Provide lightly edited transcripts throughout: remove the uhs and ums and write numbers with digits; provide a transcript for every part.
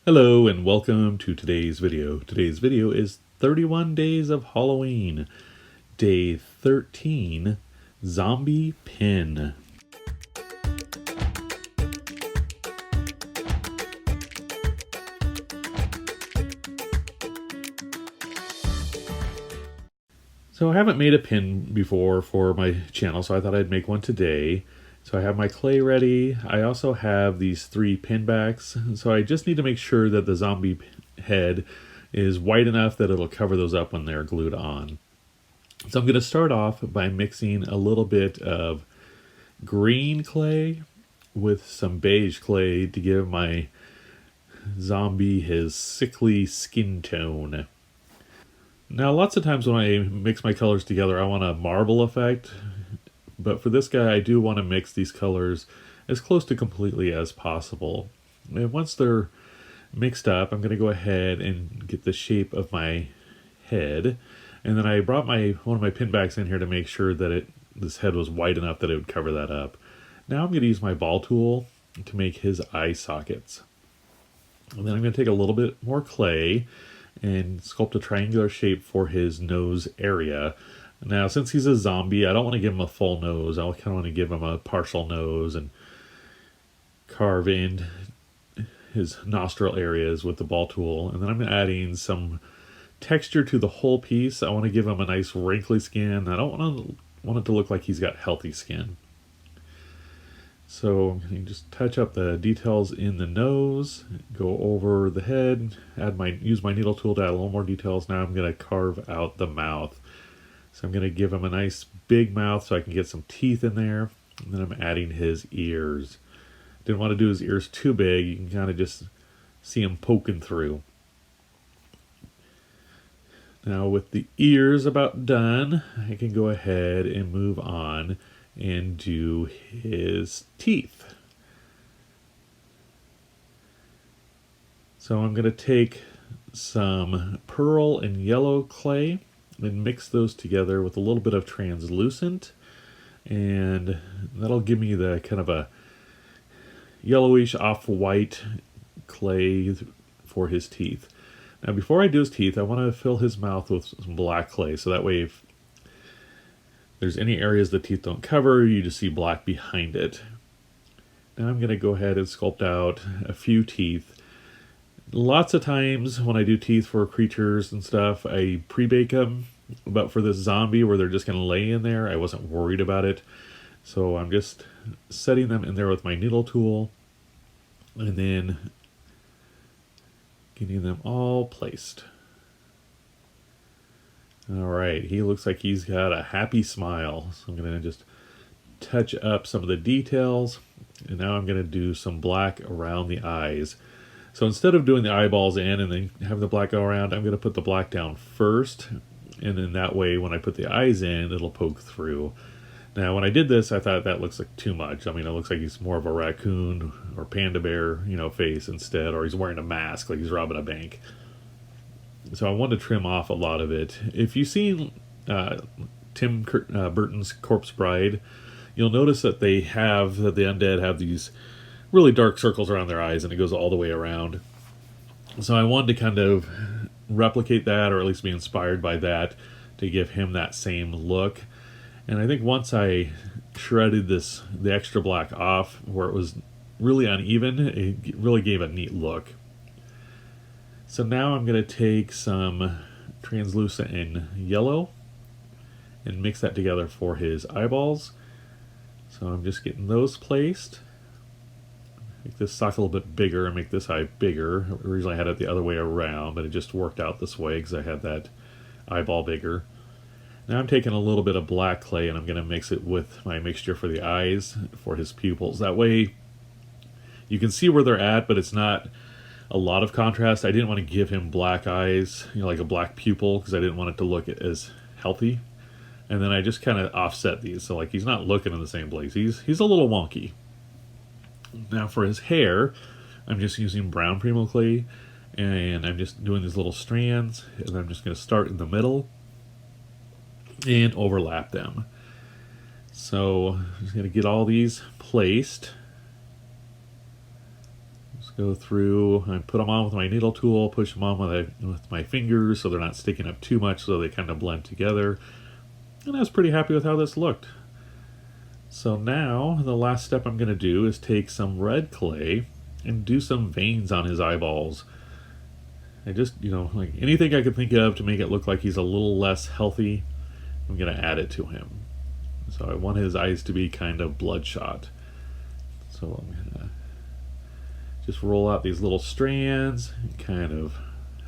Hello and welcome to today's video. Today's video is 31 Days of Halloween, Day 13, Zombie Pin. So I haven't made a pin before for my channel, so I thought I'd make one today. So I have my clay ready. I also have these 3 pin backs. So I just need to make sure that the zombie head is white enough that it'll cover those up when they're glued on. So I'm going to start off by mixing a little bit of green clay with some beige clay to give my zombie his sickly skin tone. Now, lots of times when I mix my colors together, I want a marble effect, but for this guy, I do want to mix these colors as close to completely as possible. And once they're mixed up, I'm going to go ahead and get the shape of my head. And then I brought one of my pin backs in here to make sure that this head was wide enough that it would cover that up. Now I'm going to use my ball tool to make his eye sockets. And then I'm going to take a little bit more clay and sculpt a triangular shape for his nose area. Now, since he's a zombie, I don't want to give him a full nose. I kind of want to give him a partial nose and carve in his nostril areas with the ball tool. And then I'm adding some texture to the whole piece. I want to give him a nice wrinkly skin. I don't want it to look like he's got healthy skin. So I'm going to just touch up the details in the nose, go over the head, use my needle tool to add a little more details. Now I'm going to carve out the mouth. So I'm going to give him a nice big mouth so I can get some teeth in there. And then I'm adding his ears. Didn't want to do his ears too big. You can kind of just see him poking through. Now with the ears about done, I can go ahead and move on and do his teeth. So I'm going to take some pearl and yellow clay and mix those together with a little bit of translucent, and that'll give me the kind of a yellowish off-white clay for his teeth. Now before I do his teeth, I want to fill his mouth with some black clay, so that way if there's any areas the teeth don't cover, you just see black behind it. Now I'm going to go ahead and sculpt out a few teeth. Lots of times when I do teeth for creatures and stuff, I pre-bake them. But for this zombie where they're just going to lay in there, I wasn't worried about it. So I'm just setting them in there with my needle tool and then getting them all placed. All right, he looks like he's got a happy smile. So I'm going to just touch up some of the details. And now I'm going to do some black around the eyes. So instead of doing the eyeballs in and then have the black go around, I'm going to put the black down first. And then that way, when I put the eyes in, it'll poke through. Now, when I did this, I thought that looks like too much. I mean, it looks like he's more of a raccoon or panda bear, face instead, or he's wearing a mask like he's robbing a bank. So I wanted to trim off a lot of it. If you've seen Tim Burton's Corpse Bride, you'll notice that the undead have these really dark circles around their eyes, and it goes all the way around. So I wanted to kind of replicate that, or at least be inspired by that, to give him that same look. And I think once I shredded the extra black off where it was really uneven, it really gave a neat look. So now I'm going to take some translucent and yellow and mix that together for his eyeballs. So I'm just getting those placed. Make this sock a little bit bigger and make this eye bigger. Originally I had it the other way around, but it just worked out this way because I had that eyeball bigger. Now I'm taking a little bit of black clay and I'm going to mix it with my mixture for the eyes for his pupils. That way you can see where they're at, but it's not a lot of contrast. I didn't want to give him black eyes, like a black pupil, because I didn't want it to look as healthy. And then I just kind of offset these, so like he's not looking in the same place. He's a little wonky. Now for his hair, I'm just using brown Premo clay, and I'm just doing these little strands, and I'm just going to start in the middle and overlap them. So I'm just going to get all these placed. Just go through and put them on with my needle tool, push them on with my fingers so they're not sticking up too much, so they kind of blend together. And I was pretty happy with how this looked. So now the last step I'm going to do is take some red clay and do some veins on his eyeballs. I just, like anything I could think of to make it look like he's a little less healthy, I'm going to add it to him. So I want his eyes to be kind of bloodshot. So I'm going to just roll out these little strands and kind of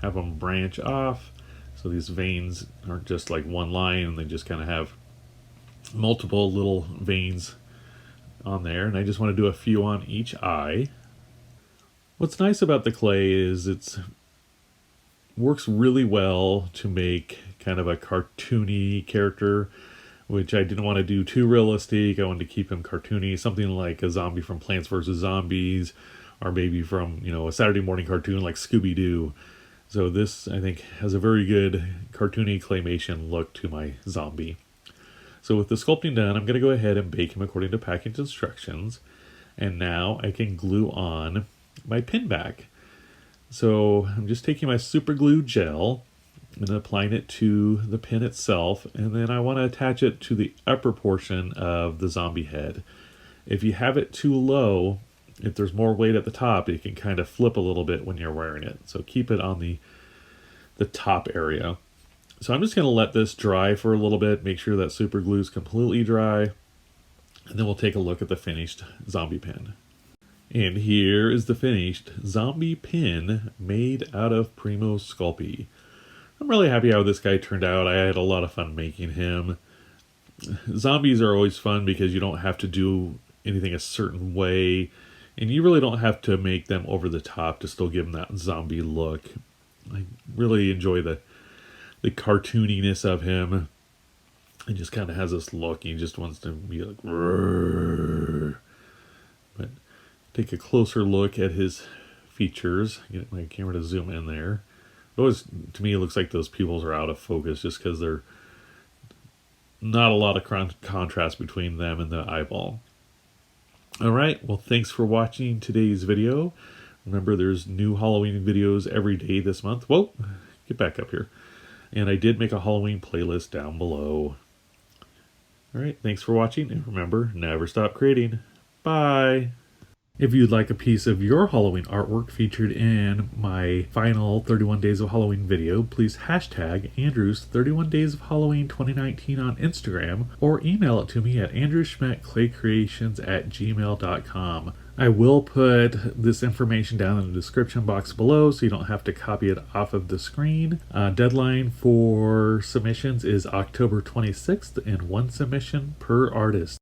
have them branch off. So these veins aren't just like one line, and they just kind of have multiple little veins on there. And I just want to do a few on each eye. What's nice about the clay is it works really well to make kind of a cartoony character, which I didn't want to do too realistic. I wanted to keep him cartoony, something like a zombie from Plants vs. Zombies, or maybe from, a Saturday morning cartoon like Scooby-Doo. So this, I think, has a very good cartoony claymation look to my zombie. So with the sculpting done, I'm going to go ahead and bake him according to package instructions. And now I can glue on my pin back. So I'm just taking my super glue gel and applying it to the pin itself, and then I want to attach it to the upper portion of the zombie head. If you have it too low, if there's more weight at the top, it can kind of flip a little bit when you're wearing it. So keep it on the top area. So I'm just going to let this dry for a little bit, make sure that super glue is completely dry, and then we'll take a look at the finished zombie pin. And here is the finished zombie pin made out of Premo Sculpey. I'm really happy how this guy turned out. I had a lot of fun making him. Zombies are always fun because you don't have to do anything a certain way, and you really don't have to make them over the top to still give them that zombie look. I really enjoy the cartooniness of him. He just kind of has this look. He just wants to be like, "Rrrr." But take a closer look at his features. Get my camera to zoom in there. Always, to me, it looks like those pupils are out of focus just because they're not a lot of contrast between them and the eyeball. All right, well, thanks for watching today's video. Remember, there's new Halloween videos every day this month. Whoa, get back up here. And I did make a Halloween playlist down below. All right, thanks for watching, and remember, never stop creating. Bye. If you'd like a piece of your Halloween artwork featured in my final 31 Days of Halloween video, please hashtag Andrew's 31 Days of Halloween 2019 on Instagram, or email it to me at andrewschmidtclaycreations@gmail.com. I will put this information down in the description box below so you don't have to copy it off of the screen. Deadline for submissions is October 26th, and one submission per artist.